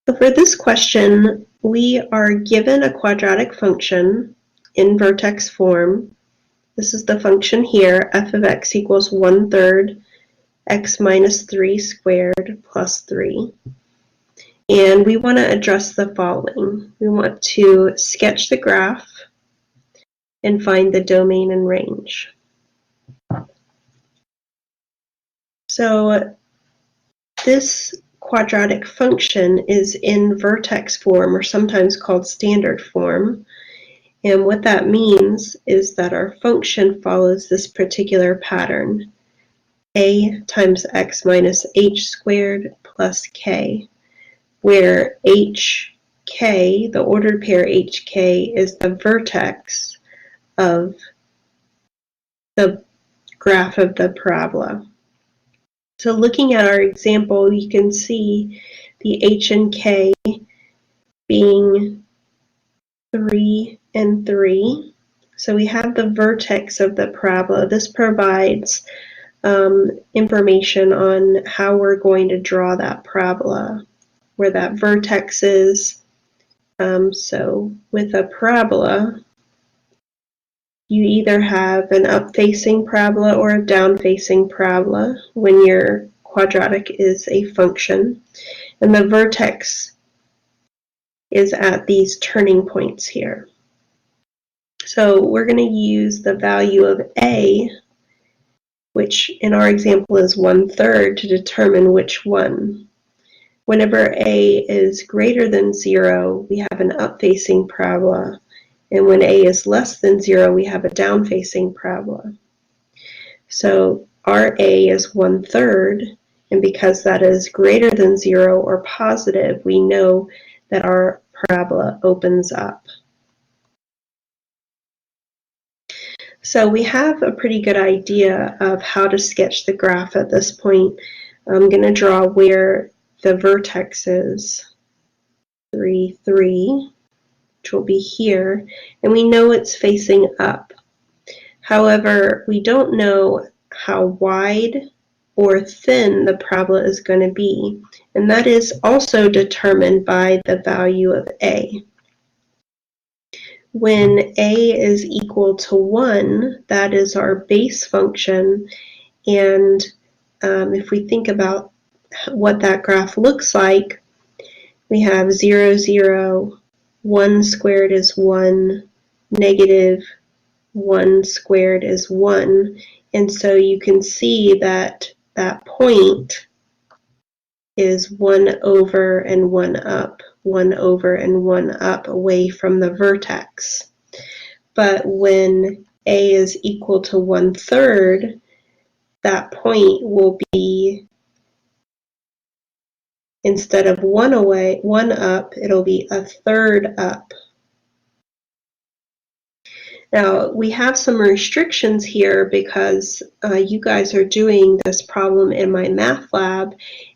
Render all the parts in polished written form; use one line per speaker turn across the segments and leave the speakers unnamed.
So for this question, we are given a quadratic function in vertex form. This is the function here, f of x equals 1/3 x minus 3 squared plus 3. And we want to address the following. We want to sketch the graph and find the domain and range. So this quadratic function is in vertex form, or sometimes called standard form. And what that means is that our function follows this particular pattern, a times x minus h squared plus k, where hk, the ordered pair hk, is the vertex of the graph of the parabola. So looking at our example, you can see the h and k being 3 and 3. So we have the vertex of the parabola. This provides information on how we're going to draw that parabola, where that vertex is. So with a parabola, you either have an up-facing parabola or a down-facing parabola when your quadratic is a function. And the vertex is at these turning points here. So we're going to use the value of a, which in our example is 1/3, to determine which one. Whenever a is greater than 0, we have an up-facing parabola. And when a is less than 0, we have a down-facing parabola. So our a is 1/3, and because that is greater than 0 or positive, we know that our parabola opens up. So we have a pretty good idea of how to sketch the graph at this point. I'm going to draw where the vertex is, 3, 3, which will be here, and we know it's facing up. However, we don't know how wide or thin the parabola is going to be, and that is also determined by the value of a. When a is equal to 1, that is our base function, and if we think about what that graph looks like, we have 0, 0, 1 squared is 1, negative 1 squared is 1, and so you can see that that point is 1 over and 1 up, 1 over and 1 up away from the vertex. But when a is equal to 1/3, that point will be, instead of 1 away, 1 up, it'll be 1/3 up. Now, we have some restrictions here because you guys are doing this problem in my math lab,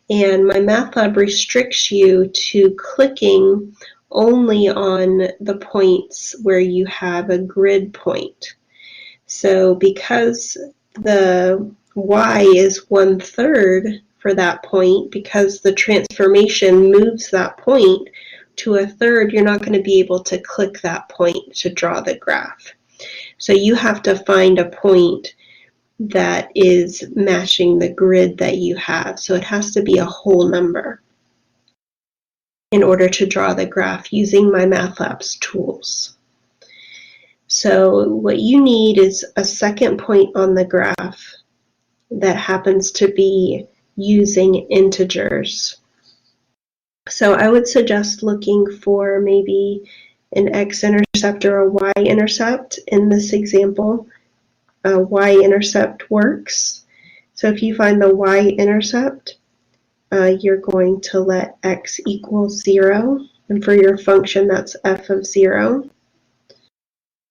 and my math lab restricts you to clicking only on the points where you have a grid point. So because the y is 1/3 for that point, because the transformation moves that point to 1/3, you're not going to be able to click that point to draw the graph. So you have to find a point that is matching the grid that you have. So it has to be a whole number in order to draw the graph using my MathLab's tools. So what you need is a second point on the graph that happens to be using integers. So I would suggest looking for maybe an X-intercept or a Y-intercept in this example. Y-intercept works. So if you find the Y-intercept, you're going to let x equal 0, and for your function that's f of 0.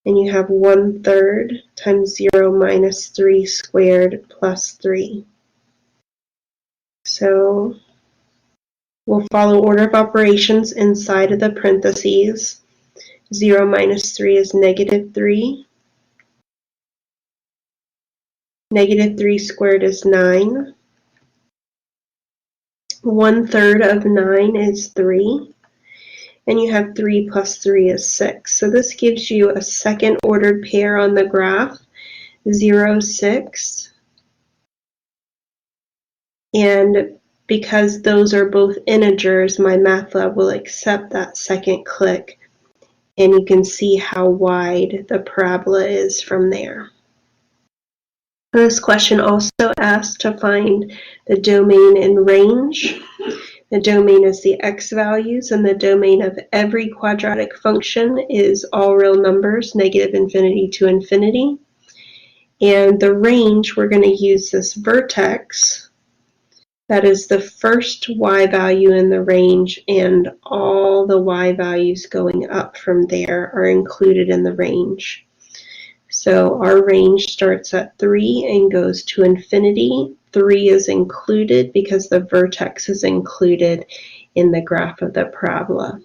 And you have 1/3 times 0 minus 3 squared plus 3. So we'll follow order of operations inside of the parentheses. 0 minus 3 is negative 3. Negative 3 squared is 9. 1/3 of 9 is 3. And you have 3 plus 3 is 6. So this gives you a second ordered pair on the graph, 0, 6. And because those are both integers, my MATLAB will accept that second click. And you can see how wide the parabola is from there. This question also asks to find the domain and range. The domain is the x values, and the domain of every quadratic function is all real numbers, negative infinity to infinity. And the range, we're going to use this vertex. That is the first y value in the range, and all the y values going up from there are included in the range. So our range starts at 3 and goes to infinity. 3 is included because the vertex is included in the graph of the parabola.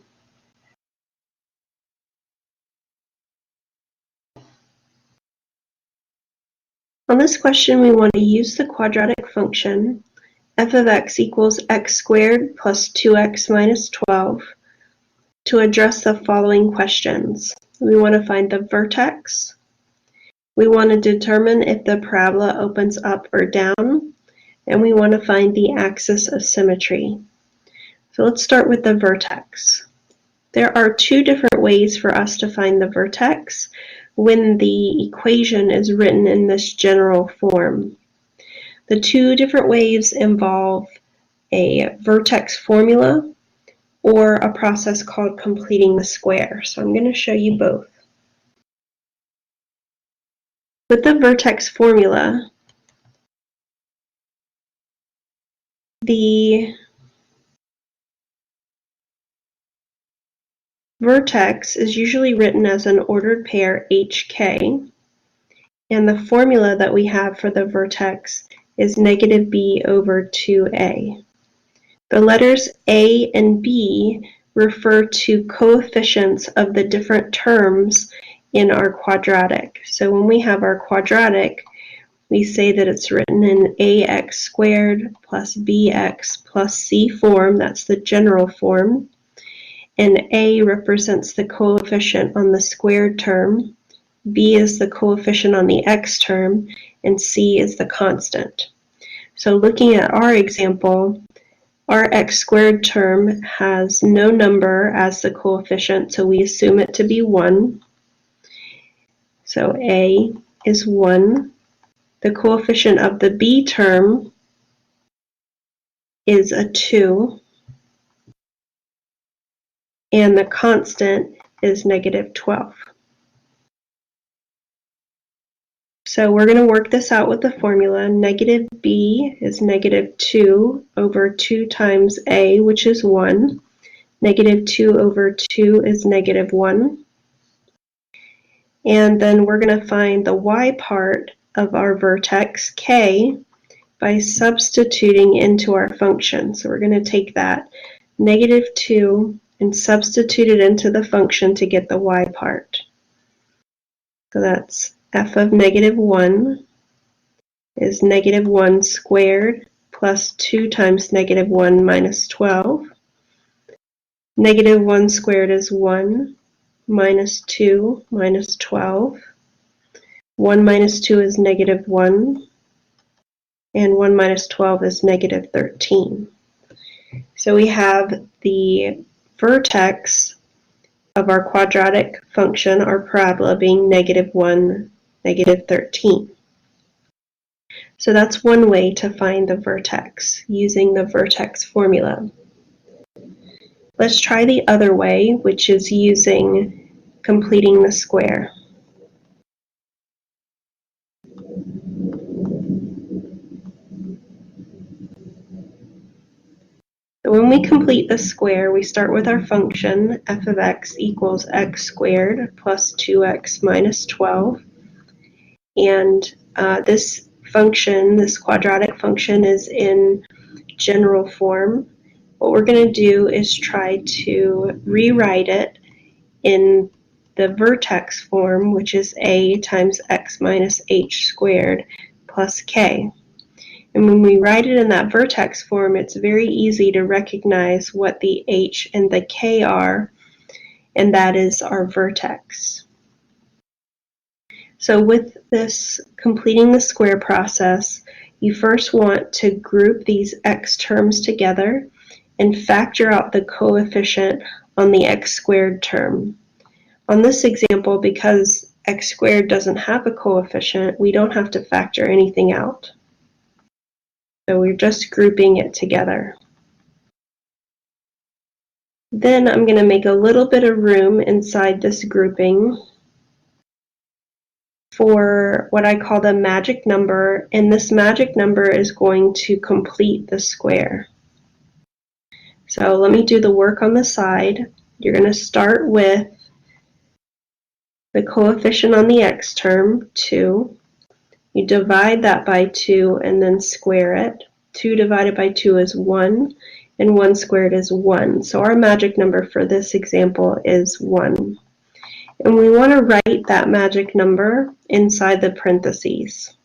On this question, we want to use the quadratic function f of x equals x squared plus 2x minus 12 to address the following questions. We want to find the vertex. We want to determine if the parabola opens up or down, and we want to find the axis of symmetry. So let's start with the vertex. There are two different ways for us to find the vertex when the equation is written in this general form. The two different ways involve a vertex formula or a process called completing the square. So I'm going to show you both. With the vertex formula, the vertex is usually written as an ordered pair HK, and the formula that we have for the vertex is negative b over 2a. The letters a and b refer to coefficients of the different terms in our quadratic. So when we have our quadratic, we say that it's written in ax squared plus bx plus c form. That's the general form. And a represents the coefficient on the squared term, b is the coefficient on the x term, and c is the constant. So looking at our example, our x squared term has no number as the coefficient, so we assume it to be 1. So a is 1. The coefficient of the b term is a 2. And the constant is negative 12. So we're going to work this out with the formula. Negative b is negative 2 over 2 times a, which is 1. Negative 2 over 2 is negative 1. And then we're going to find the y part of our vertex, k, by substituting into our function. So we're going to take that negative 2 and substitute it into the function to get the y part. So that's f of negative 1 is negative 1 squared plus 2 times negative 1 minus 12. Negative 1 squared is 1 minus 2 minus 12. 1 minus 2 is negative 1. And 1 minus 12 is negative 13. So we have the vertex of our quadratic function, our parabola, being negative 1, negative 13. So that's one way to find the vertex, using the vertex formula. Let's try the other way, which is using completing the square. So when we complete the square, we start with our function, f of x equals x squared plus 2x minus 12. And this function, this quadratic function, is in general form. What we're going to do is try to rewrite it in the vertex form, which is a times x minus h squared plus k. And when we write it in that vertex form, it's very easy to recognize what the h and the k are, and that is our vertex. So with this completing the square process, you first want to group these x terms together and factor out the coefficient on the x squared term. On this example, because x squared doesn't have a coefficient, we don't have to factor anything out. So we're just grouping it together. Then I'm going to make a little bit of room inside this grouping for what I call the magic number, and this magic number is going to complete the square. So let me do the work on the side. You're going to start with the coefficient on the x term, 2. You divide that by 2 and then square it. 2 divided by 2 is 1, and 1 squared is 1. So our magic number for this example is 1. And we want to write that magic number inside the parentheses.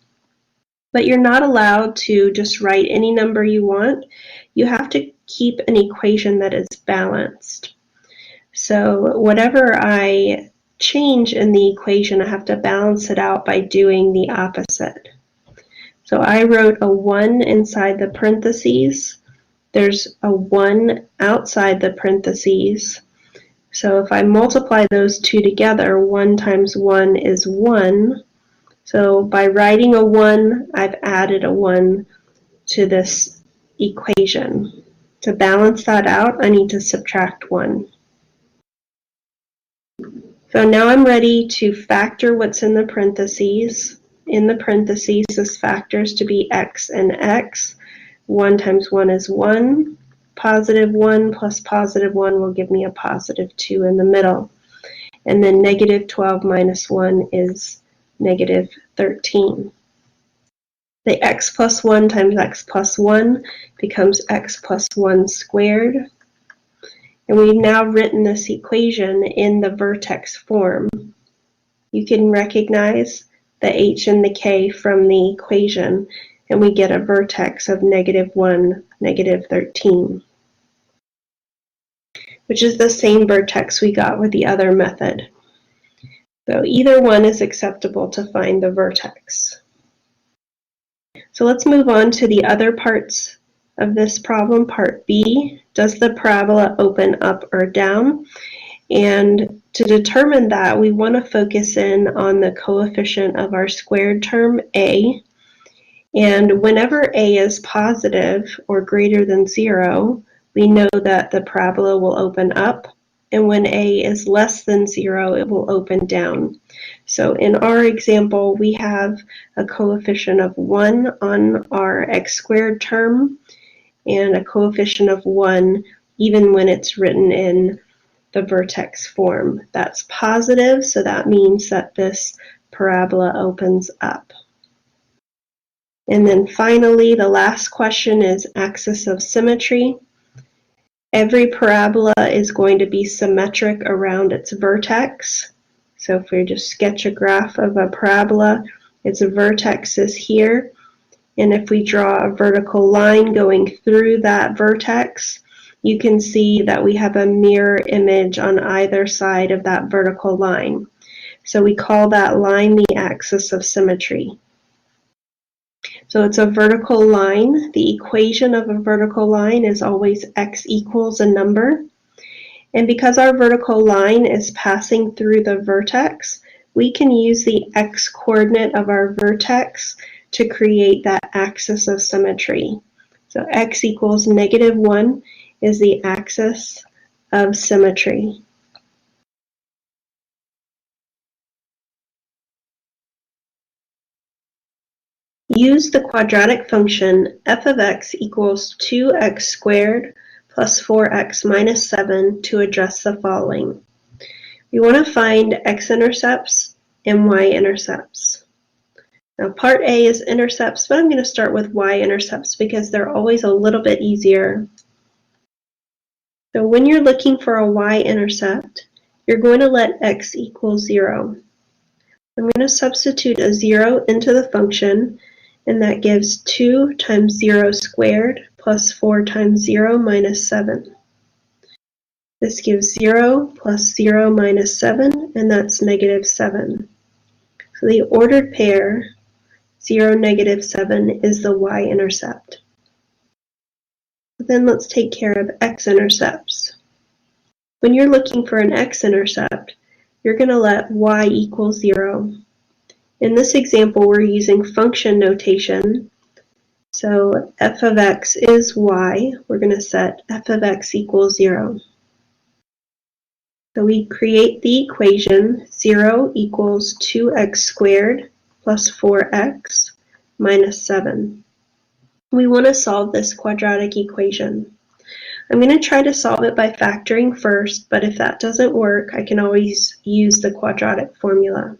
But you're not allowed to just write any number you want. You have to keep an equation that is balanced. So whatever I change in the equation, I have to balance it out by doing the opposite. So I wrote a 1 inside the parentheses. There's a 1 outside the parentheses. So if I multiply those two together, 1 times 1 is 1. So by writing a 1, I've added a 1 to this equation. To balance that out, I need to subtract 1. So now I'm ready to factor what's in the parentheses. In the parentheses, this factors to be x and x. 1 times 1 is 1. Positive 1 plus positive 1 will give me a positive 2 in the middle. And then negative 12 minus 1 is negative 13. The x plus 1 times x plus 1 becomes x plus 1 squared. And we've now written this equation in the vertex form. You can recognize the h and the k from the equation, and we get a vertex of negative 1, negative 13, which is the same vertex we got with the other method. So either one is acceptable to find the vertex. So let's move on to the other parts of this problem, part B. Does the parabola open up or down? And to determine that, we want to focus in on the coefficient of our squared term, a. And whenever a is positive or greater than 0, we know that the parabola will open up. And when a is less than 0, it will open down. So in our example, we have a coefficient of 1 on our x squared term, and a coefficient of 1 even when it's written in the vertex form. That's positive, so that means that this parabola opens up. And then finally, the last question is axis of symmetry. Every parabola is going to be symmetric around its vertex. So if we just sketch a graph of a parabola, its vertex is here. And if we draw a vertical line going through that vertex, you can see that we have a mirror image on either side of that vertical line. So we call that line the axis of symmetry. So it's a vertical line. The equation of a vertical line is always x equals a number. And because our vertical line is passing through the vertex, we can use the x coordinate of our vertex to create that axis of symmetry. So x equals negative 1 is the axis of symmetry. Use the quadratic function f of x equals 2x squared plus 4x minus 7 to address the following. We want to find x-intercepts and y-intercepts. Now part A is intercepts, but I'm going to start with y-intercepts because they're always a little bit easier. So when you're looking for a y-intercept, you're going to let x equal 0. I'm going to substitute a 0 into the function, and that gives 2 times 0 squared plus 4 times 0 minus 7. This gives 0 plus 0 minus 7, and that's negative 7. So the ordered pair, 0, negative 7, is the y-intercept. Then let's take care of x-intercepts. When you're looking for an x-intercept, you're going to let y equal 0. In this example, we're using function notation. So f of x is y. We're going to set f of x equals 0. So we create the equation 0 equals 2x squared plus 4x minus 7. We want to solve this quadratic equation. I'm going to try to solve it by factoring first, but if that doesn't work, I can always use the quadratic formula.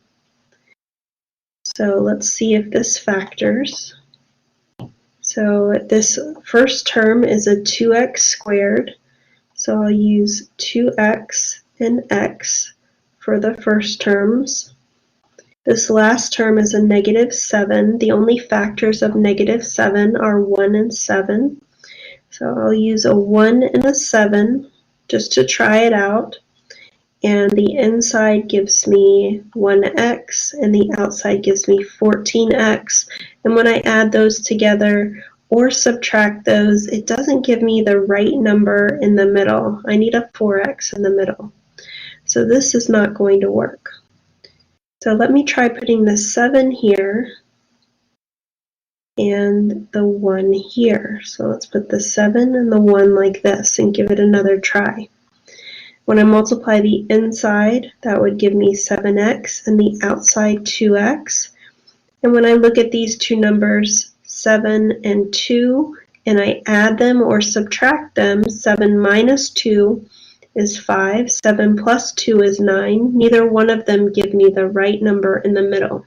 So let's see if this factors. So this first term is a 2x squared, so I'll use 2x and x for the first terms. This last term is a negative 7. The only factors of negative 7 are 1 and 7. So I'll use a 1 and a 7 just to try it out. And the inside gives me 1x, and the outside gives me 14x. And when I add those together or subtract those, it doesn't give me the right number in the middle. I need a 4x in the middle. So this is not going to work. So let me try putting the 7 here and the 1 here. So let's put the 7 and the 1 like this and give it another try. When I multiply the inside, that would give me 7x and the outside 2x. And when I look at these two numbers, 7 and 2, and I add them or subtract them, 7 minus 2 is 5, 7 plus 2 is 9. Neither one of them give me the right number in the middle.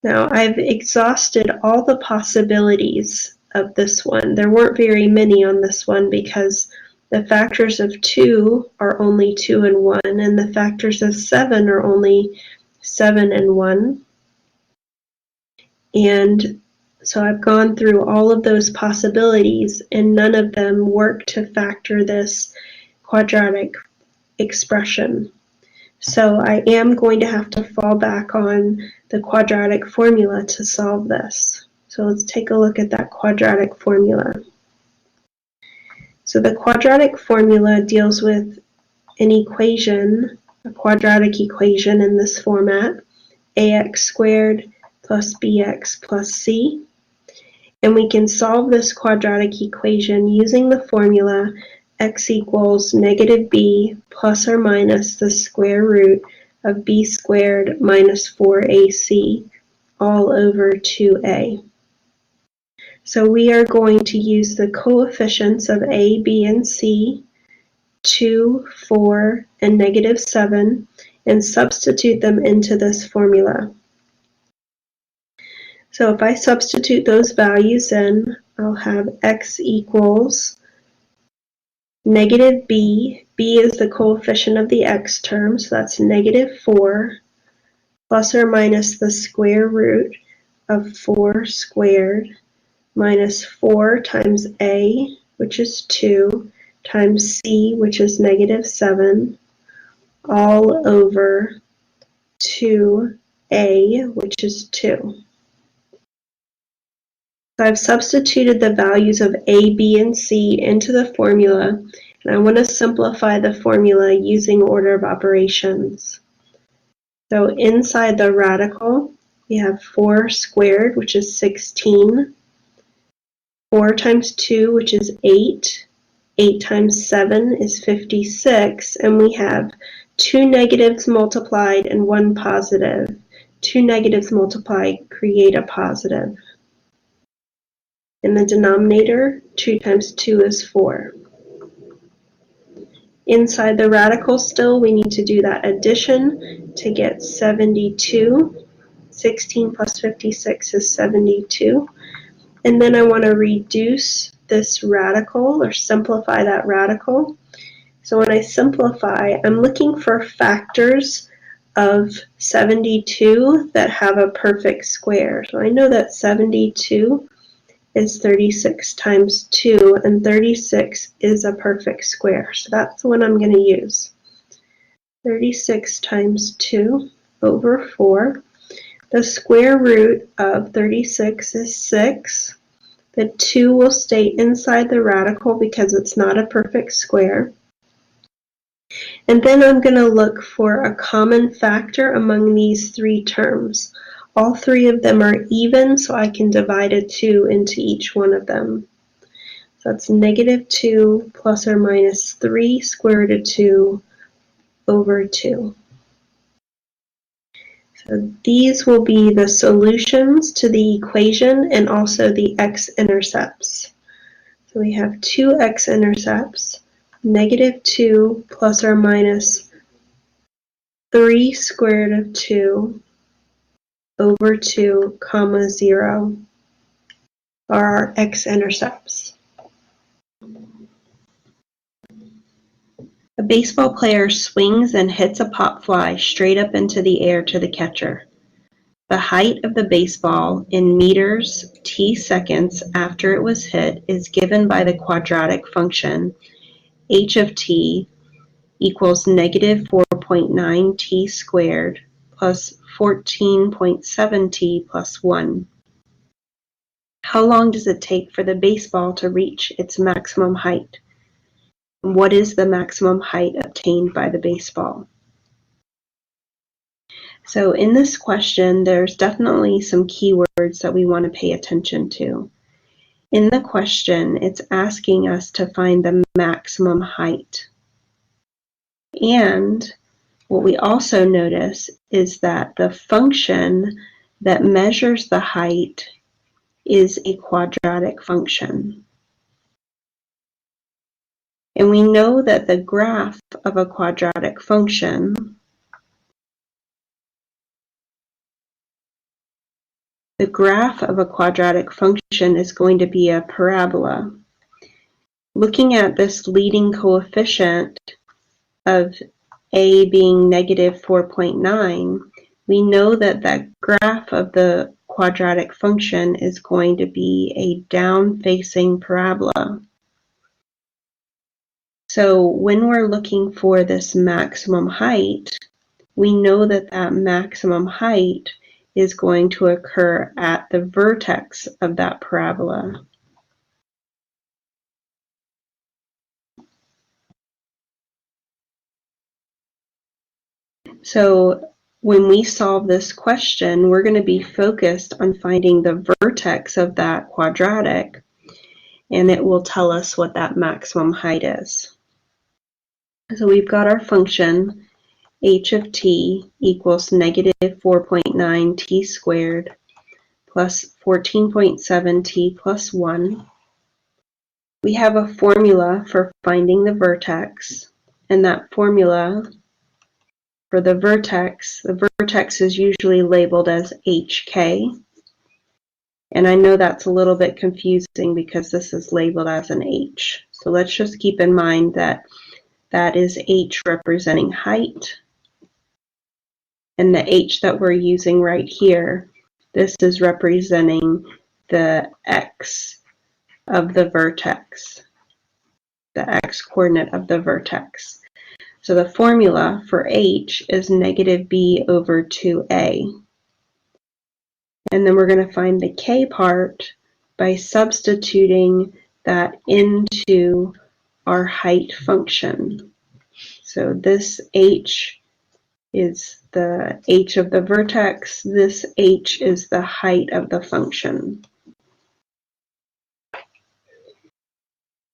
Now I've exhausted all the possibilities of this one. There weren't very many on this one because the factors of 2 are only 2 and 1, and the factors of 7 are only 7 and 1. And so I've gone through all of those possibilities, and none of them work to factor this quadratic expression. So I am going to have to fall back on the quadratic formula to solve this. So let's take a look at that quadratic formula. So the quadratic formula deals with an equation, a quadratic equation in this format, ax squared plus bx plus c. And we can solve this quadratic equation using the formula x equals negative b plus or minus the square root of b squared minus 4ac all over 2a. So we are going to use the coefficients of a, b, and c, 2, 4, and negative 7, and substitute them into this formula. So if I substitute those values in, I'll have x equals negative b. b is the coefficient of the x term, so that's negative 4, plus or minus the square root of 4 squared, minus 4 times a, which is 2, times c, which is negative 7, all over 2a, which is 2. So I've substituted the values of a, b, and c into the formula, and I want to simplify the formula using order of operations. So inside the radical, we have 4 squared, which is 16, 4 times 2, which is 8, 8 times 7 is 56, and we have 2 negatives multiplied and 1 positive. 2 negatives multiplied create a positive. In the denominator, 2 times 2 is 4. Inside the radical still, we need to do that addition to get 72. 16 plus 56 is 72. And then I want to reduce this radical or simplify that radical. So when I simplify, I'm looking for factors of 72 that have a perfect square. So I know that 72 is 36 times 2, and 36 is a perfect square. So that's the one I'm going to use. 36 times 2 over 4. The square root of 36 is 6. The 2 will stay inside the radical because it's not a perfect square. And then I'm going to look for a common factor among these three terms. All three of them are even, so I can divide a 2 into each one of them. So that's negative 2 plus or minus 3 square root of 2 over 2. So these will be the solutions to the equation and also the x-intercepts. So we have two x-intercepts, negative 2 plus or minus 3 square root of 2 over 2, comma 0 are our x-intercepts. A baseball player swings and hits a pop fly straight up into the air to the catcher. The height of the baseball in meters t seconds after it was hit is given by the quadratic function h of t equals negative 4.9 t squared plus 14.7 t plus 1. How long does it take for the baseball to reach its maximum height? What is the maximum height obtained by the baseball? So in this question, there's definitely some keywords that we want to pay attention to. In the question, it's asking us to find the maximum height. And what we also notice is that the function that measures the height is a quadratic function. And we know that the graph of a quadratic function is going to be a parabola. Looking at this leading coefficient of a being negative 4.9, we know that that graph of the quadratic function is going to be a down-facing parabola. So when we're looking for this maximum height, we know that that maximum height is going to occur at the vertex of that parabola. So when we solve this question, we're going to be focused on finding the vertex of that quadratic, and it will tell us what that maximum height is. So we've got our function h of t equals negative 4.9 t squared plus 14.7 t plus 1. We have a formula for finding the vertex, and that formula for the vertex is usually labeled as hk. And I know that's a little bit confusing because this is labeled as an h. So let's just keep in mind that that is h representing height. And the h that we're using right here, this is representing the x of the vertex, the x-coordinate of the vertex. So the formula for h is negative b over 2a. And then we're going to find the k part by substituting that into our height function. So this h is the h of the vertex, this h is the height of the function.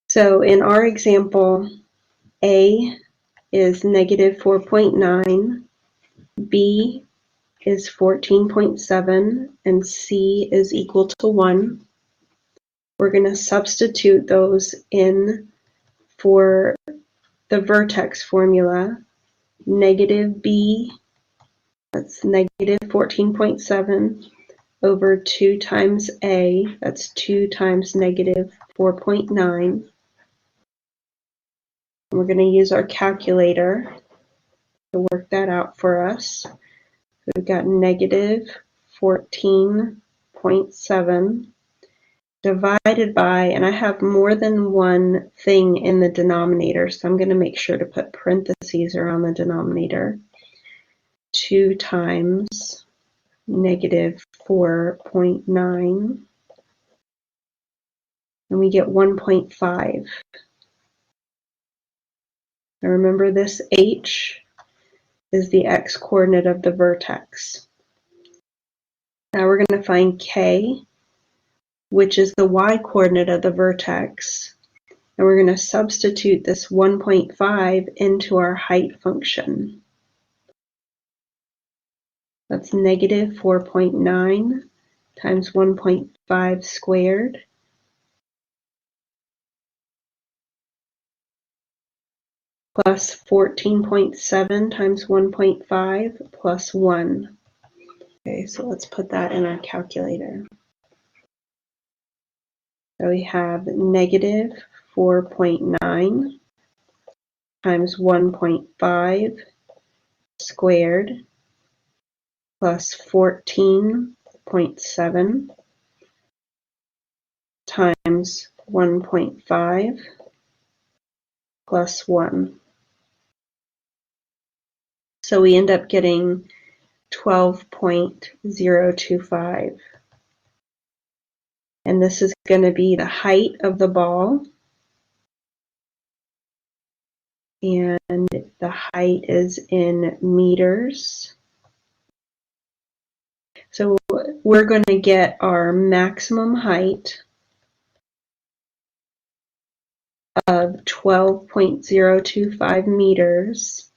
So in our example, a is negative 4.9, b is 14.7, and c is equal to 1. We're going to substitute those in for the vertex formula. Negative b, that's negative 14.7, over 2 times a, that's 2 times negative 4.9. We're going to use our calculator. to work that out for us. We've got negative 14.7 divided by, and I have more than one thing in the denominator, so I'm going to make sure to put parentheses around the denominator. 2 times negative 4.9, and we get 1.5. Now remember, this h is the x-coordinate of the vertex. Now we're going to find k, which is the y-coordinate of the vertex, and we're going to substitute this 1.5 into our height function. That's negative 4.9 times 1.5 squared plus 14.7 times 1.5 plus 1. Okay, so let's put that in our calculator. So we have negative 4.9 times 1.5 squared plus 14.7 times 1.5 plus 1. So we end up getting 12.025. And this is going to be the height of the ball. And the height is in meters. So we're going to get our maximum height of 12.025 meters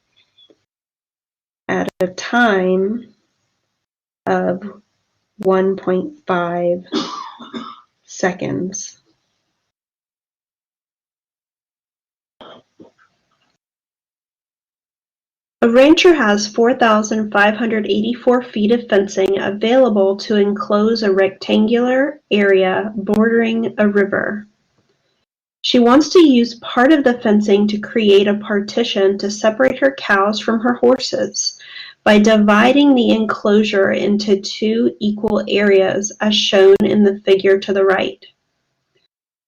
at a time of 1.5 seconds. A rancher has 4,584 feet of fencing available to enclose a rectangular area bordering a river. She wants to use part of the fencing to create a partition to separate her cows from her horses by dividing the enclosure into 2 equal areas as shown in the figure to the right.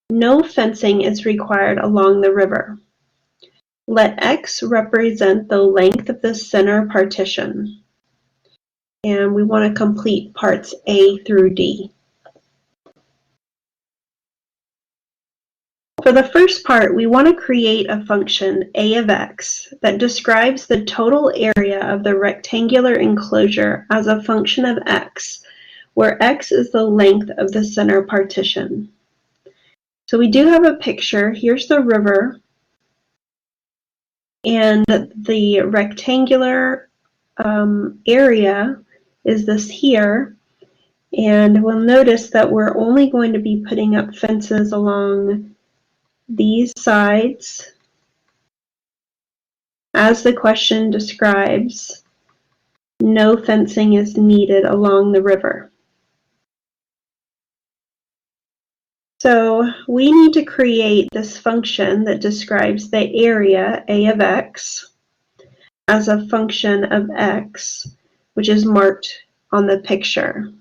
No fencing is required along the river. Let X represent the length of the center partition. And we want to complete parts A through D. For the first part, we want to create a function a of x that describes the total area of the rectangular enclosure as a function of x, where x is the length of the center partition. So we do have a picture. Here's the river, and the rectangular area is this here. And we'll notice that we're only going to be putting up fences along these sides, as the question describes. No fencing is needed along the river. So we need to create this function that describes the area a of x as a function of x, which is marked on the picture.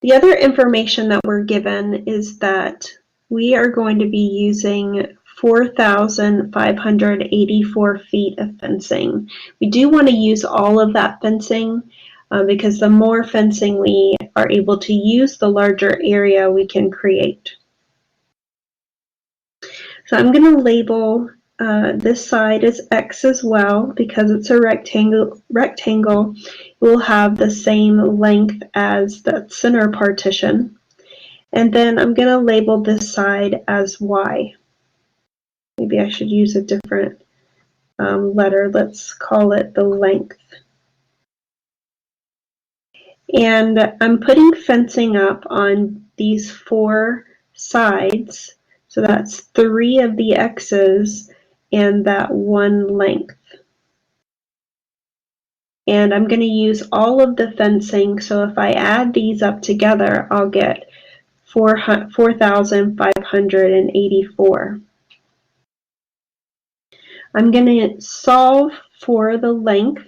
The other information that we're given is that we are going to be using 4,584 feet of fencing. We do want to use all of that fencing because the more fencing we are able to use, the larger area we can create. So I'm going to label this side as X as well, because it's a rectangle. It will have the same length as the center partition. And then I'm going to label this side as Y. Maybe I should use a different letter. Let's call it the length. And I'm putting fencing up on these 4 sides. So that's 3 of the X's and that 1 length. And I'm going to use all of the fencing, so if I add these up together, I'll get 4,584. I'm going to solve for the length,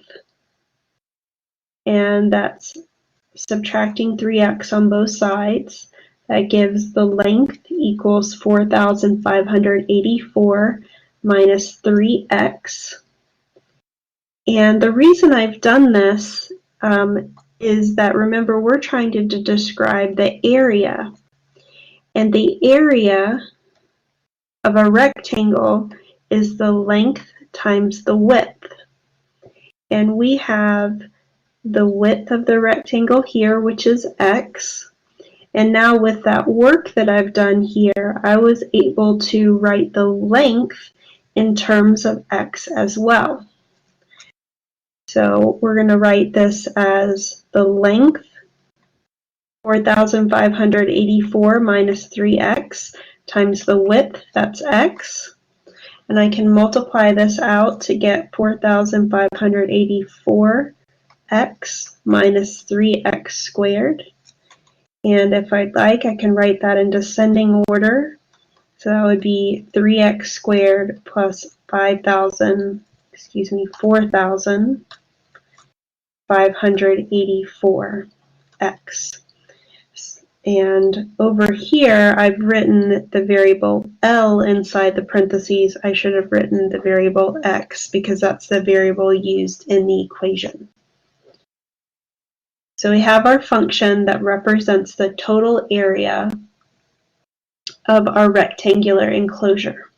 and that's subtracting 3x on both sides. That gives the length equals 4,584 minus 3x. And the reason I've done this is that, remember, we're trying to describe the area. And the area of a rectangle is the length times the width. And we have the width of the rectangle here, which is x. And now with that work that I've done here, I was able to write the length in terms of x as well. So we're going to write this as the length, 4,584 minus 3x, times the width, that's x. And I can multiply this out to get 4,584x minus 3x squared. And if I'd like, I can write that in descending order. So that would be 3x squared plus 4,584x. And over here, I've written the variable L inside the parentheses. I should have written the variable x because that's the variable used in the equation. So we have our function that represents the total area of our rectangular enclosure.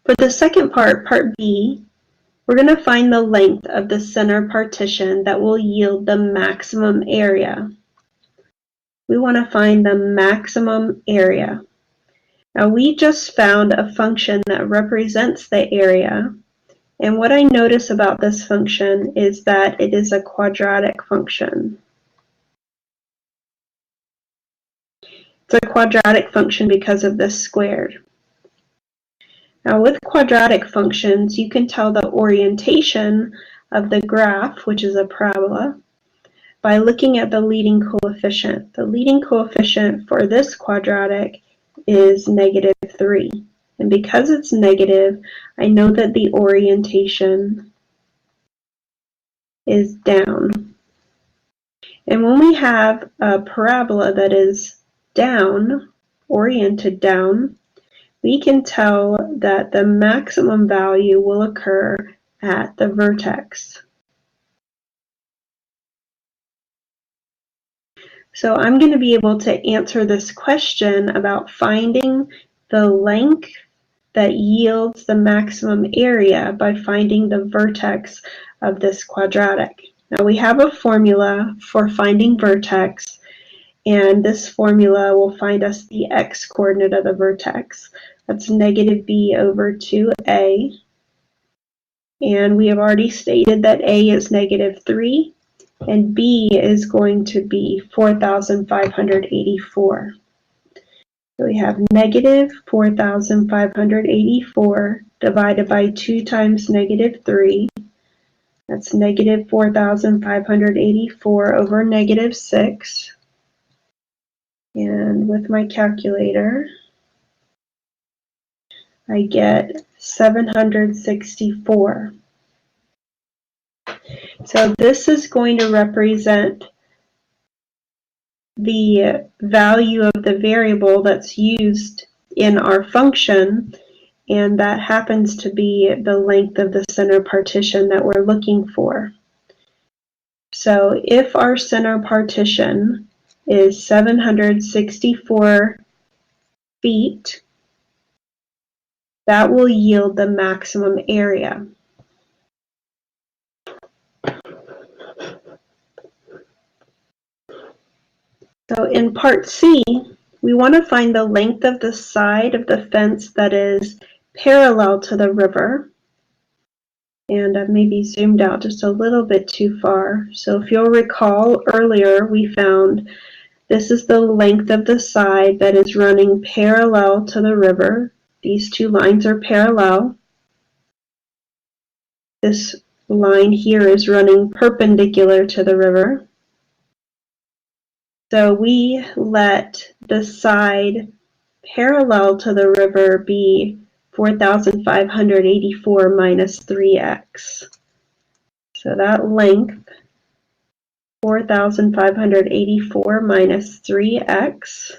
For the second part, part B, we're going to find the length of the center partition that will yield the maximum area. We want to find the maximum area. Now we just found a function that represents the area, and what I notice about this function is that it is a quadratic function. It's a quadratic function because of this squared. Now with quadratic functions, you can tell the orientation of the graph, which is a parabola, by looking at the leading coefficient. The leading coefficient for this quadratic is -3. And because it's negative, I know that the orientation is down. And when we have a parabola that is down, oriented down, we can tell that the maximum value will occur at the vertex. So I'm going to be able to answer this question about finding the length that yields the maximum area by finding the vertex of this quadratic. Now we have a formula for finding vertex, and this formula will find us the x-coordinate of the vertex. That's -b over 2a. And we have already stated that a is -3, and b is going to be 4,584. So we have -4,584 divided by 2 times -3. That's -4,584 over -6. And with my calculator, I get 764. So this is going to represent the value of the variable that's used in our function, and that happens to be the length of the center partition that we're looking for. So if our center partition is 764 feet, that will yield the maximum area. So in part C, we want to find the length of the side of the fence that is parallel to the river. And I've maybe zoomed out just a little bit too far. So if you'll recall earlier, we found this is the length of the side that is running parallel to the river. These two lines are parallel. This line here is running perpendicular to the river. So we let the side parallel to the river be 4,584 minus 3x. So that length, 4,584 minus 3x,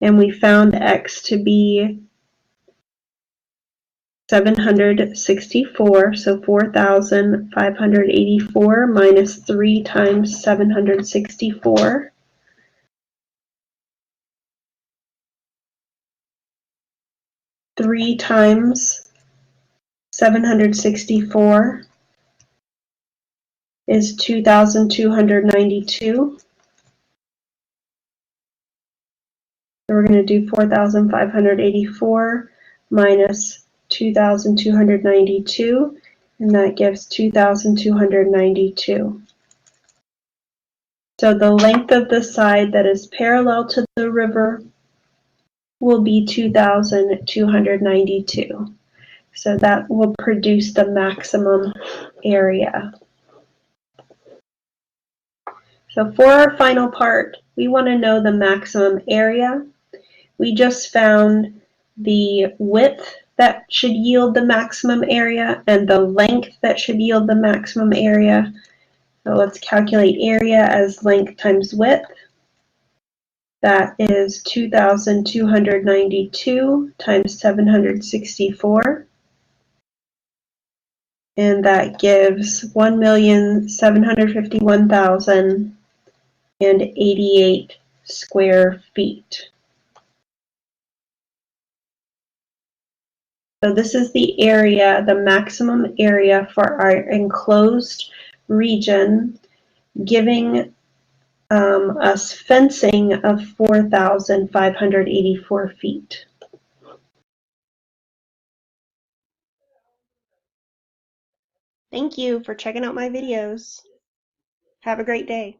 and we found x to be 764, so 4,584 minus 3 times 764. 3 times 764 is 2,292. So we're going to do 4,584 minus 2,292, and that gives 2,292. So the length of the side that is parallel to the river will be 2,292. So that will produce the maximum area. So for our final part, we want to know the maximum area. We just found the width that should yield the maximum area and the length that should yield the maximum area. So let's calculate area as length times width. That is 2,292 times 764. And that gives 1,751,088 square feet. So this is the area, the maximum area for our enclosed region, giving us fencing of 4,584 feet. Thank you for checking out my videos. Have a great day.